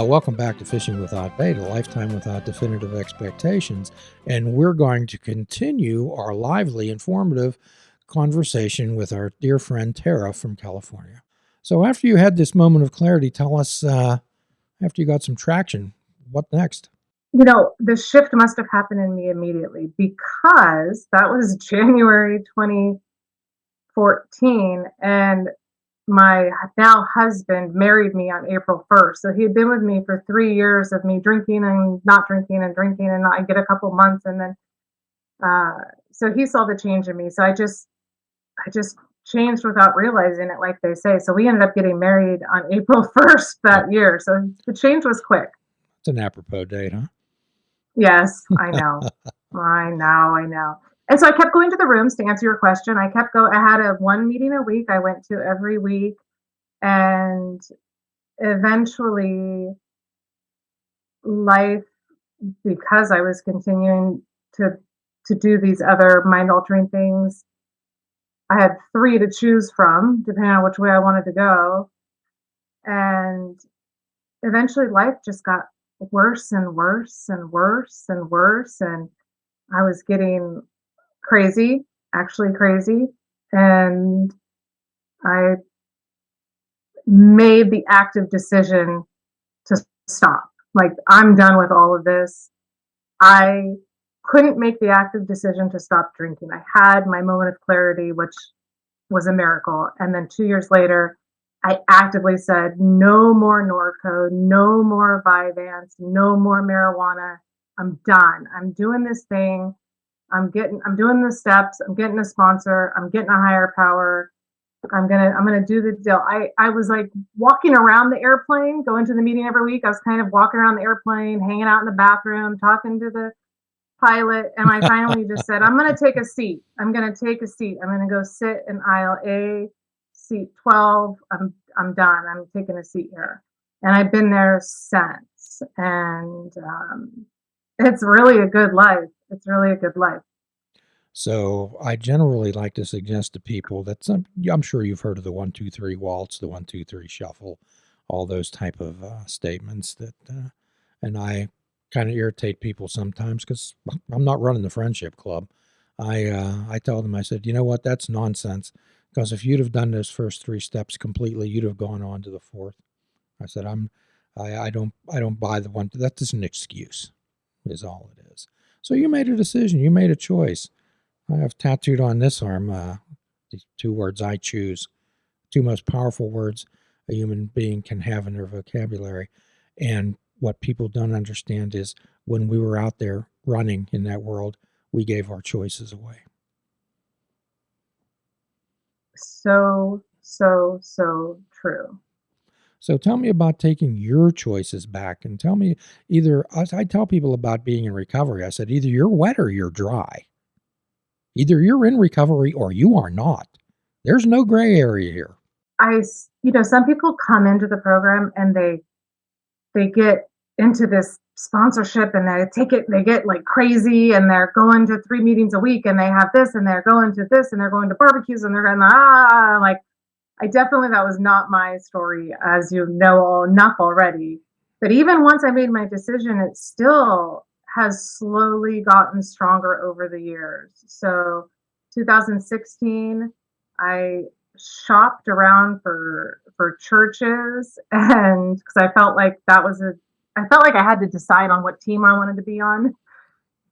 Welcome back to Fishing Without Bait, a lifetime without definitive expectations. And we're going to continue our lively, informative conversation with our dear friend Tara from California. So after you had this moment of clarity, tell us, after you got some traction, what next? The shift must have happened in me immediately because that was January 2014, and my now husband married me on April 1st. So he had been with me for 3 years of me drinking and not drinking and drinking, and I get a couple months, and then so he saw the change in me. So I just changed without realizing it, like they say. So we ended up getting married on April 1st that year. So the change was quick. It's an apropos date, huh? Yes, I know. I know. And so I kept going to the rooms to answer your question. I had a one meeting a week I went to every week, and eventually life, because I was continuing to do these other mind altering things, I had three to choose from depending on which way I wanted to go. And eventually life just got worse and worse and worse and worse, and I was getting crazy, actually crazy. And I made the active decision to stop. Like, I'm done with all of this. I couldn't make the active decision to stop drinking. I had my moment of clarity, which was a miracle. And then 2 years later, I actively said, no more Norco, no more Vyvanse, no more marijuana. I'm done. I'm doing this thing. I'm doing the steps. I'm getting a sponsor. I'm getting a higher power. I'm gonna do the deal. I was like walking around the airplane, going to the meeting every week. I was kind of walking around the airplane, hanging out in the bathroom, talking to the pilot, and I finally just said, I'm gonna take a seat. I'm gonna go sit in aisle A, seat 12. I'm done. I'm taking a seat here. And I've been there since. And it's really a good life. It's really a good life. So I generally like to suggest to people that I'm sure you've heard of the 1-2-3 waltz, the 1-2-3 shuffle, all those type of statements that, and I kind of irritate people sometimes because I'm not running the friendship club. I tell them, I said, you know what, that's nonsense. Because if you'd have done those first three steps completely, you'd have gone on to the fourth. I said, I don't buy the one. That's just an excuse, is all it is. So you made a decision. You made a choice. I have tattooed on this arm these two words I choose, two most powerful words a human being can have in their vocabulary. And what people don't understand is when we were out there running in that world, we gave our choices away. So true. So tell me about taking your choices back, and tell me I tell people about being in recovery. I said, either you're wet or you're dry. Either you're in recovery or you are not. There's no gray area here. Some people come into the program and they get into this sponsorship and they get like crazy, and they're going to 3 meetings a week, and they have this, and they're going to this, and they're going to barbecues, and they're going like, that was not my story, as you know enough already. But even once I made my decision, it still has slowly gotten stronger over the years. So 2016, I shopped around for churches, and because I felt like I had to decide on what team I wanted to be on.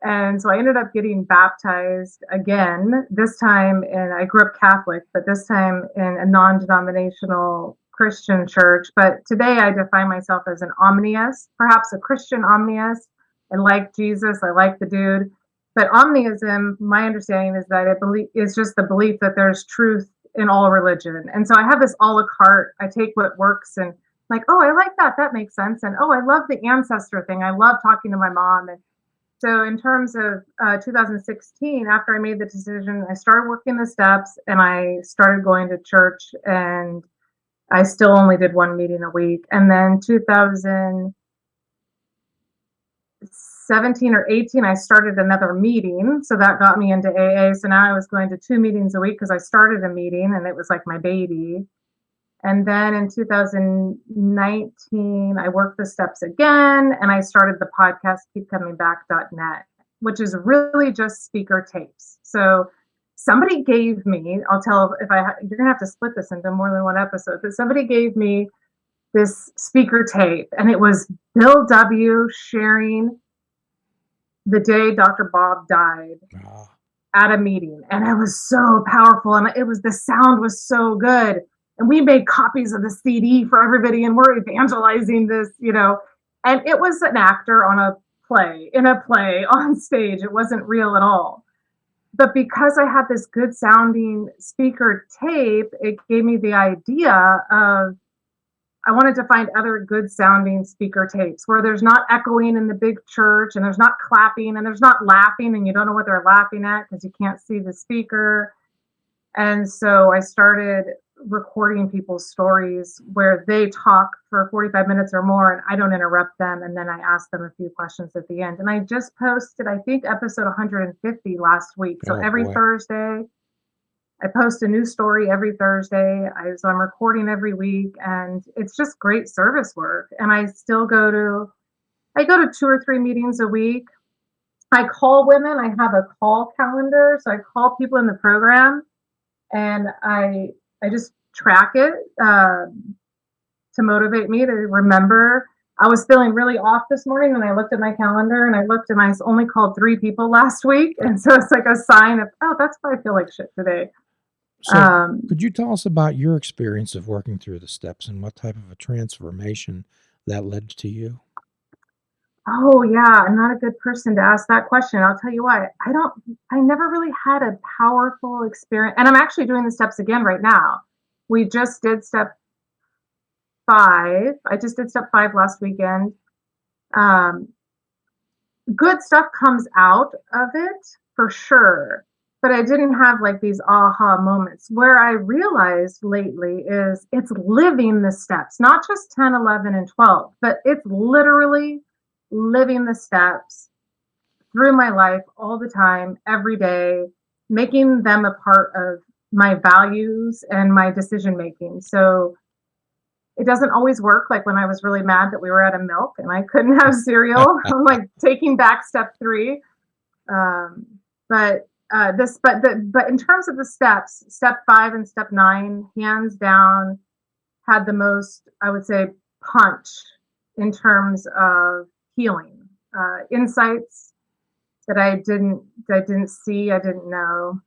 And so I ended up getting baptized again, this time I grew up Catholic, but this time in a non-denominational Christian church. But today I define myself as an omniist, perhaps a Christian omniist. I like Jesus, I like the dude. But omniism, my understanding is that it's just the belief that there's truth in all religion. And so I have this a la carte. I take what works and like, oh, I like that. That makes sense. And oh, I love the ancestor thing. I love talking to my mom. And so in terms of 2016, after I made the decision, I started working the steps and I started going to church, and I still only did one meeting a week. And then 2017 or 18, I started another meeting. So that got me into AA. So now I was going to 2 meetings a week because I started a meeting and it was like my baby. And then in 2019, I worked the steps again and I started the podcast keepcomingback.net, which is really just speaker tapes. So somebody gave me, I'll tell if you're going to have to split this into more than one episode, but somebody gave me this speaker tape and it was Bill W. sharing the day Dr. Bob died Ah, at a meeting, and it was so powerful, and the sound was so good, and we made copies of the CD for everybody, and we're evangelizing this, and it was an actor on a in a play on stage. It wasn't real at all. But because I had this good sounding speaker tape, it gave me the idea of I wanted to find other good sounding speaker tapes where there's not echoing in the big church and there's not clapping and there's not laughing and you don't know what they're laughing at because you can't see the speaker. And so I started recording people's stories where they talk for 45 minutes or more and I don't interrupt them. And then I ask them a few questions at the end. And I just posted, I think, episode 150 last week. So oh every boy. Thursday, I post a new story every Thursday. So I'm recording every week and it's just great service work. And I go to 2 or 3 meetings a week. I call women. I have a call calendar. So I call people in the program and I just track it to motivate me to remember. I was feeling really off this morning and I looked at my calendar and I only called 3 people last week. And so it's like a sign of, oh, that's why I feel like shit today. So, could you tell us about your experience of working through the steps and what type of a transformation that led to you? Oh yeah, I'm not a good person to ask that question. I'll tell you why. I never really had a powerful experience. And I'm actually doing the steps again right now. We just did step 5. I just did step 5 last weekend. Um, Good stuff comes out of it for sure. But I didn't have like these aha moments. Where I realized lately is it's living the steps, not just 10, 11, and 12, but it's literally living the steps through my life all the time, every day, making them a part of my values and my decision making. So it doesn't always work. Like when I was really mad that we were out of milk and I couldn't have cereal, I'm like taking back step 3. Um, but in terms of the steps, step 5 and step 9, hands down, had the most, I would say, punch in terms of healing, insights that I didn't see, I didn't know,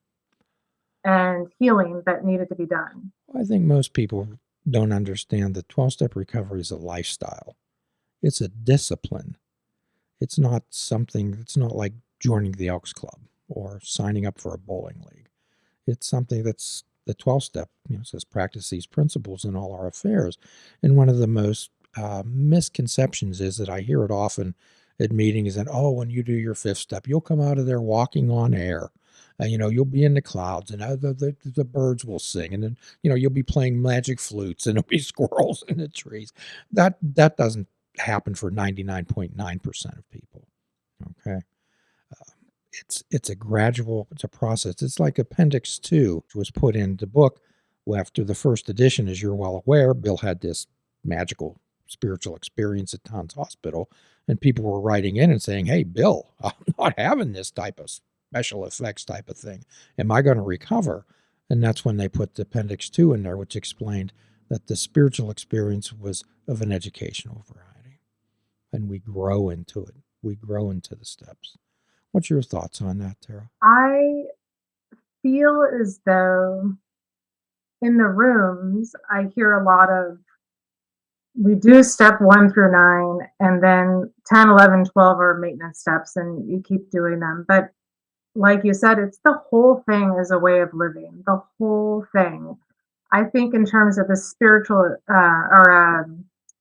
and healing that needed to be done. I think most people don't understand that 12-step recovery is a lifestyle. It's a discipline. It's not like joining the Elks Club or signing up for a bowling league. It's something that's the 12-step, says practice these principles in all our affairs. And one of the most misconceptions is that I hear it often at meetings that, oh, when you do your 5th step, you'll come out of there walking on air. You'll be in the clouds and the birds will sing. And then, you'll be playing magic flutes and there'll be squirrels in the trees. That doesn't happen for 99.9% of people. Okay. It's a process. It's like Appendix 2, which was put in the book after the first edition. As you're well aware, Bill had this magical spiritual experience at Towns Hospital, and people were writing in and saying, hey, Bill, I'm not having this type of special effects type of thing. Am I going to recover? And that's when they put the Appendix 2 in there, which explained that the spiritual experience was of an educational variety. And we grow into it. We grow into the steps. What's your thoughts on that, Tara? I feel as though in the rooms, I hear a lot of we do step 1 through 9, and then 10, 11, 12 are maintenance steps, and you keep doing them. But like you said, it's the whole thing is a way of living, the whole thing. I think in terms of the spiritual or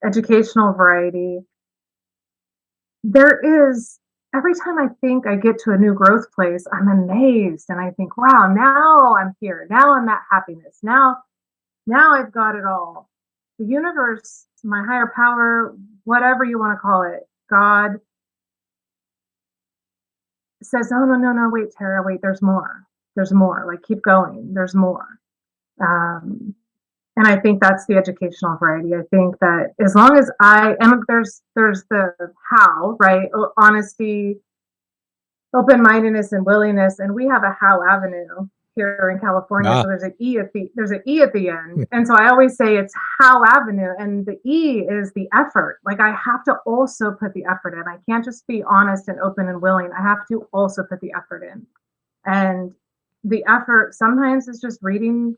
educational variety, there is every time I think I get to a new growth place, I'm amazed and I think, wow, now I'm here. Now I'm at happiness. Now I've got it all. The universe, my higher power, whatever you want to call it, God says, oh, no, no, no, wait, Tara, wait, there's more. There's more. Like, keep going. There's more. Um, And I think that's the educational variety. I think that as long as I and there's the how, right? Honesty, open-mindedness and willingness, and we have a how avenue here in California, so Ah, there's an e at the end, and so I always say it's how avenue, and the e is the effort. Like, I have to also put the effort in. I can't just be honest and open and willing. I have to also put the effort in. And the effort sometimes is just reading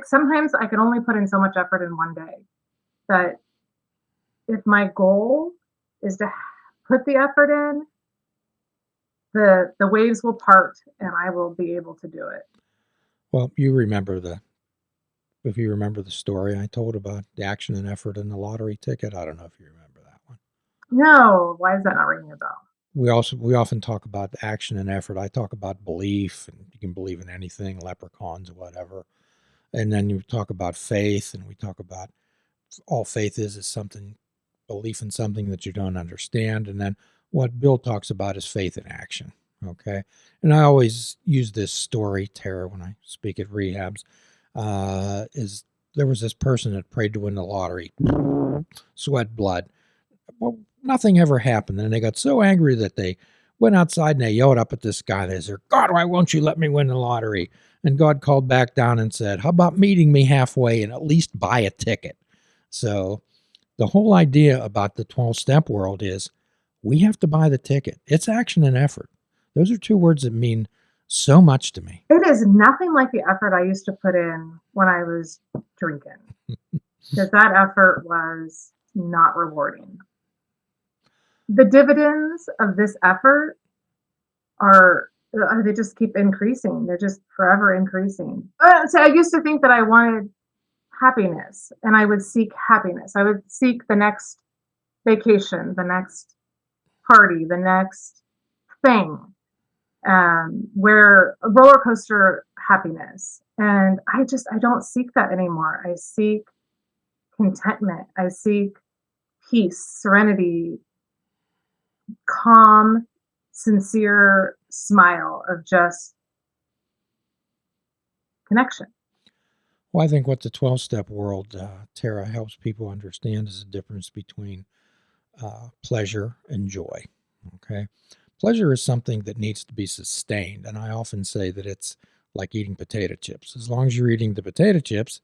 sometimes I can only put in so much effort in one day. But if my goal is to put the effort in, the waves will part and I will be able to do it. well, if you remember the story I told about the action and effort in the lottery ticket. I don't know if you remember that one. No, why is that not ringing a bell? We often talk about action and effort. I talk about belief, and you can believe in anything, leprechauns, whatever. And then you talk about faith, and we talk about all faith is something, belief in something that you don't understand. And then what Bill talks about is faith in action. Okay. And I always use this story, Tara, when I speak at rehabs, is there was this person that prayed to win the lottery, sweat blood. Well, nothing ever happened. And they got so angry that they went outside and they yelled up at this guy. They said, God, why won't you let me win the lottery? And God called back down and said, how about meeting me halfway and at least buy a ticket? So the whole idea about the 12 step world is we have to buy the ticket. It's action and effort. Those are two words that mean so much to me. It is nothing like the effort I used to put in when I was drinking, because that effort was not rewarding. The dividends of this effort are they just keep increasing. They're just forever increasing. So I used to think that I wanted happiness and I would seek happiness. I would seek the next vacation, the next party, the next thing, where a roller coaster happiness. And I don't seek that anymore. I seek contentment. I seek peace, serenity, calm, sincere smile of just connection. Well, I think what the 12 step world, Tara, helps people understand is the difference between pleasure and joy. Okay. Pleasure is something that needs to be sustained. And I often say that it's like eating potato chips. As long as you're eating the potato chips,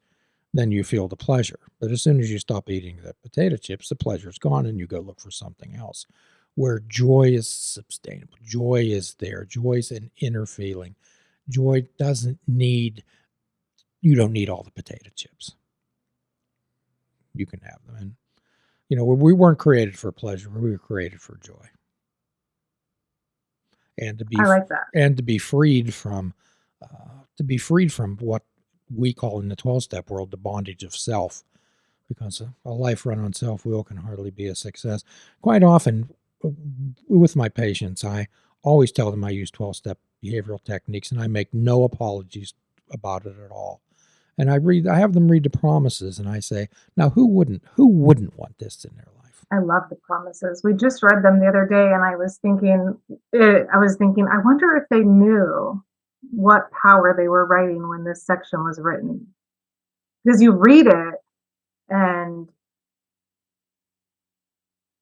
then you feel the pleasure. But as soon as you stop eating the potato chips, the pleasure's gone and you go look for something else. Where joy is sustainable, joy is there, joy is an inner feeling. Joy doesn't need, you don't need all the potato chips. You can have them. And, we weren't created for pleasure, we were created for joy. And I like that. to be freed from what we call in the 12 step world the bondage of self, because a life run on self will can hardly be a success. Quite often, with my patients, I always tell them I use 12 step behavioral techniques and I make no apologies about it at all. And I have them read the promises and I say, now who wouldn't want this in their life? I love the promises. We just read them the other day, and I wonder if they knew what power they were writing when this section was written. Because you read it, and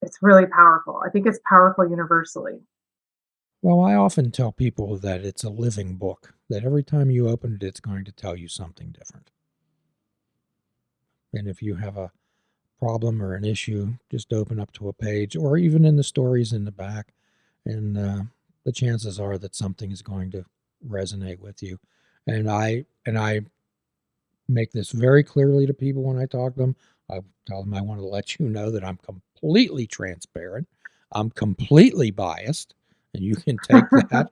it's really powerful. I think it's powerful universally. Well, I often tell people that it's a living book, that every time you open it, it's going to tell you something different. And if you have a problem or an issue, just open up to a page or even in the stories in the back, and the chances are that something is going to resonate with you. And I make this very clearly to people when I talk to them. I tell them I want to let you know that I'm completely transparent. I'm completely biased, and you can take that.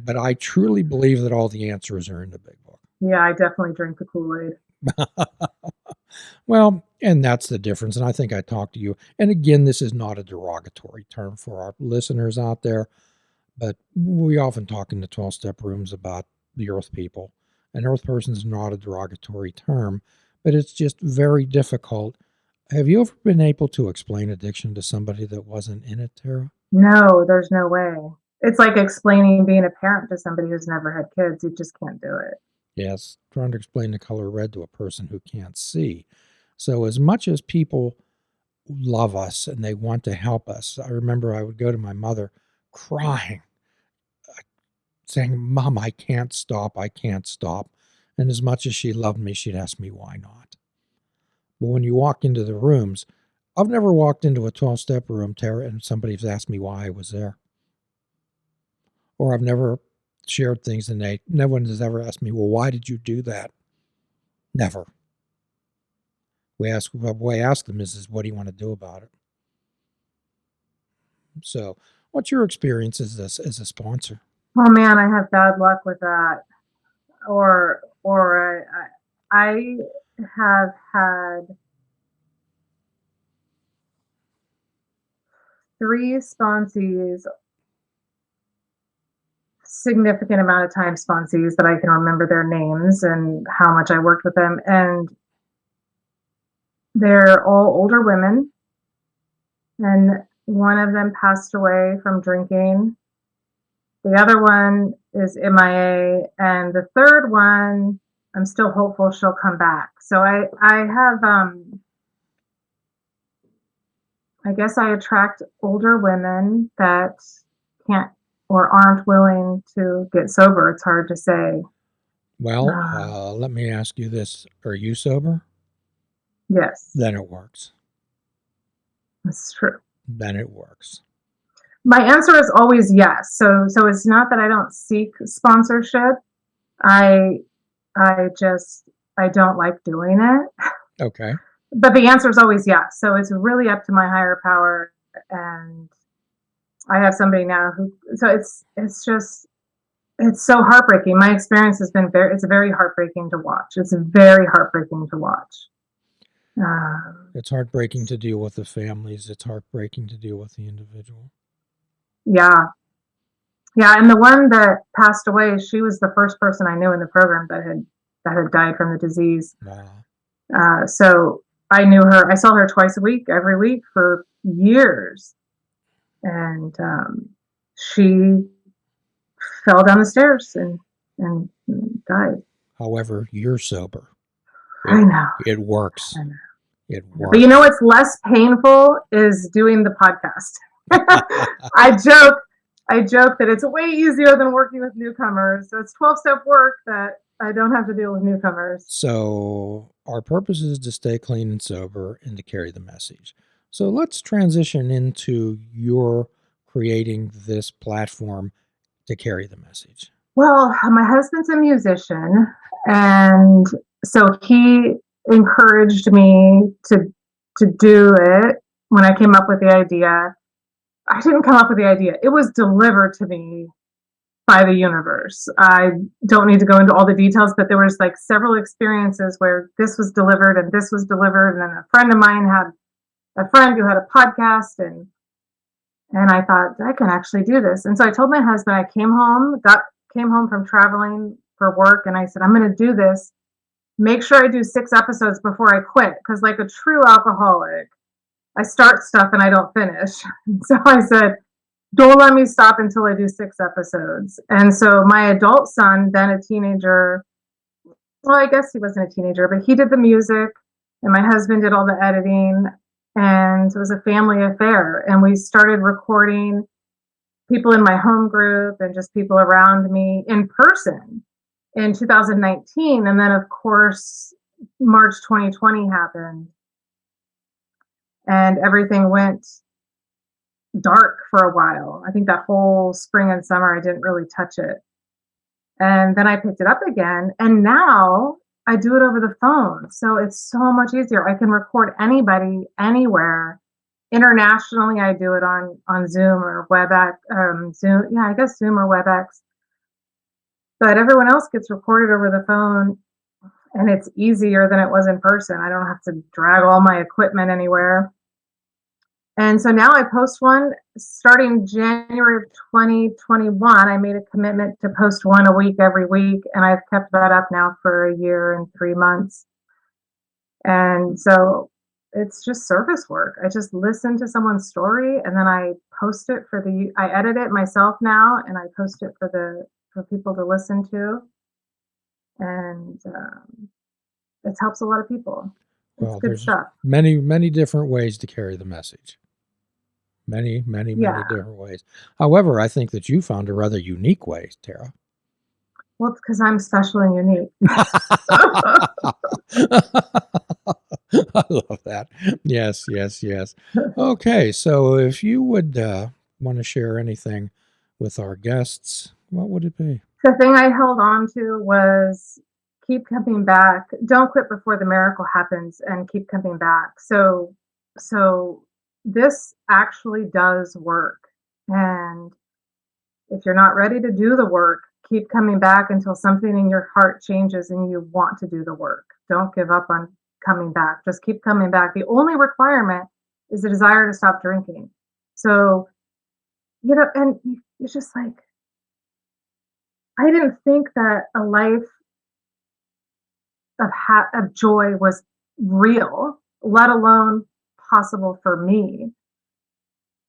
But I truly believe that all the answers are in the big book. Yeah, I definitely drink the Kool-Aid. Well, and that's the difference. And I think I talked to you. And again, this is not a derogatory term for our listeners out there, but we often talk in the 12 step rooms about the earth people. And earth person is not a derogatory term, but it's just very difficult. Have you ever been able to explain addiction to somebody that wasn't in it, Tara? No, there's no way. It's like explaining being a parent to somebody who's never had kids. You just can't do it. Yes, trying to explain the color red to a person who can't see. So, as much as people love us and they want to help us, I remember I would go to my mother crying, saying, Mom, I can't stop. I can't stop. And as much as she loved me, she'd ask me, why not? But when you walk into the rooms, I've never walked into a 12-step room, Tara, and somebody's asked me why I was there. Or I've never shared things and no one has ever asked me, well, why did you do that? Never. What we ask them is what do you want to do about it? So, what's your experience as a sponsor? Oh man, I have bad luck with that. Or I have had 3 sponsees, significant amount of time sponsees that I can remember their names and how much I worked with them, and they're all older women, and one of them passed away from drinking. The other one is MIA, and the third one, I'm still hopeful she'll come back. So I have I guess I attract older women that can't or aren't willing to get sober. It's hard to say. Well, Uh, let me ask you this. Are you sober? yes, Then it works. that's true. Then it works. My answer is always yes. So it's not that I don't seek sponsorship. I I just I don't like doing it. Okay. But the answer is always yes. So it's really up to my higher power, and I have somebody now who. So it's just it's so heartbreaking. My experience has been it's very heartbreaking to watch. It's very heartbreaking to watch. Um, It's heartbreaking to deal with the families. It's heartbreaking to deal with the individual. yeah, yeah, and the one that passed away, she was the first person I knew in the program that had died from the disease. Wow. So I knew her. I saw her twice a week, every week for years, and she fell down the stairs and died. However, you're sober. I It know. it works. I know. It But you know works. what's less painful is doing the podcast. I joke, I joke that it's way easier than working with newcomers. So it's 12-step work that I don't have to deal with newcomers. So, our purpose is to stay clean and sober and to carry the message. So, let's transition into your creating this platform to carry the message. Well, my husband's a musician, and so he encouraged me to do it when I came up with the idea. I didn't come up with the idea. It was delivered to me by the universe. I don't need to go into all the details, but there was like several experiences where this was delivered and this was delivered, and then a friend of mine had a friend who had a podcast, and I thought I can actually do this. And so I told my husband. I came home from traveling for work, and I said I'm going to do this. Make sure I do 6 episodes before I quit, because like a true alcoholic, I start stuff and I don't finish. So I said, don't let me stop until I do 6 episodes. And so my adult son, then a teenager, well, I guess he wasn't a teenager, but he did the music, and my husband did all the editing, and it was a family affair. And we started recording people in my home group and just people around me in person in 2019. And then, of course, March 2020 happened, and everything went dark for a while. I think that whole spring and summer, I didn't really touch it. And then I picked it up again, and now I do it over the phone. So it's so much easier. I can record anybody anywhere. Internationally, I do it on Zoom or WebEx. Zoom, yeah, I guess Zoom or WebEx. But everyone else gets recorded over the phone, and it's easier than it was in person. I don't have to drag all my equipment anywhere. And so now I post one starting January of 2021. I made a commitment to post one a week every week, and I've kept that up now for a year and 3 months. And so it's just service work. I just listen to someone's story, and then I post it I edit it myself now, and I post it for people to listen to. and it helps a lot of people. It's Well, good there's stuff. many, many different ways to carry the message. Many, many, Yeah. many different ways. However, I think that you found a rather unique way, Tara. Well, it's because I'm special and unique. I love that. Yes, yes, yes. Okay, so if you would want to share anything with our guests, what would it be? The thing I held on to was keep coming back. Don't quit before the miracle happens, and keep coming back. So this actually does work. And if you're not ready to do the work, keep coming back until something in your heart changes and you want to do the work. Don't give up on coming back. Just keep coming back. The only requirement is the desire to stop drinking. So, and it's just like, I didn't think that a life of joy was real, let alone possible for me.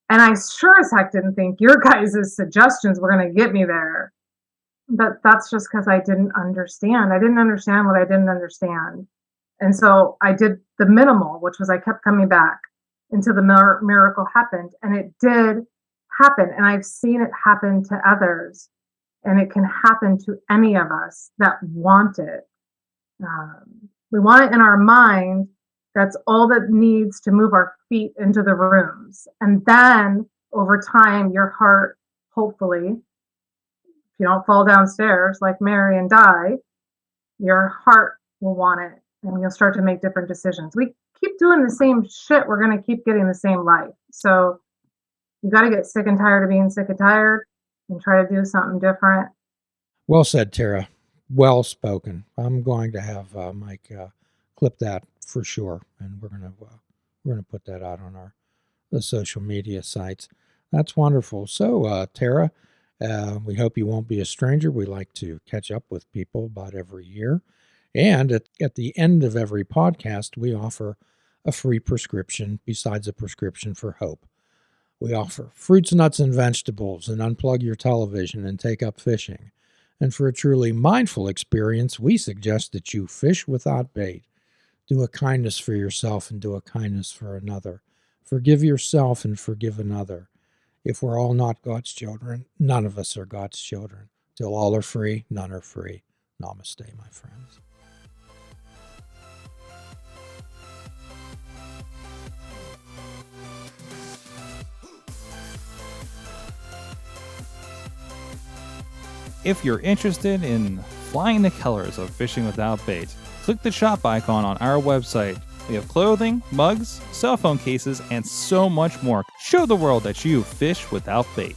And I sure as heck didn't think your guys' suggestions were going to get me there. But that's just because I didn't understand. I didn't understand what I didn't understand. And so I did the minimal, which was I kept coming back until the miracle happened. And it did happen. And I've seen it happen to others. And it can happen to any of us that want it. We want it in our mind. That's all that needs to move our feet into the rooms. And then over time, your heart, hopefully, if you don't fall downstairs like Mary and die, your heart will want it and you'll start to make different decisions. We keep doing the same shit, we're going to keep getting the same life. So you got to get sick and tired of being sick and tired and try to do something different. Well said, Tara. Well spoken. I'm going to have Mike clip that for sure, and we're gonna put that out on our the social media sites. That's wonderful. So, Tara, we hope you won't be a stranger. We like to catch up with people about every year. And at the end of every podcast, we offer a free prescription besides a prescription for hope. We offer fruits, nuts, and vegetables, and unplug your television and take up fishing. And for a truly mindful experience, we suggest that you fish without bait. Do a kindness for yourself and do a kindness for another. Forgive yourself and forgive another. If we're all not God's children, none of us are God's children. Till all are free, none are free. Namaste, my friends. If you're interested in flying the colors of fishing without bait, click the shop icon on our website. We have clothing, mugs, cell phone cases, and so much more. Show the world that you fish without bait.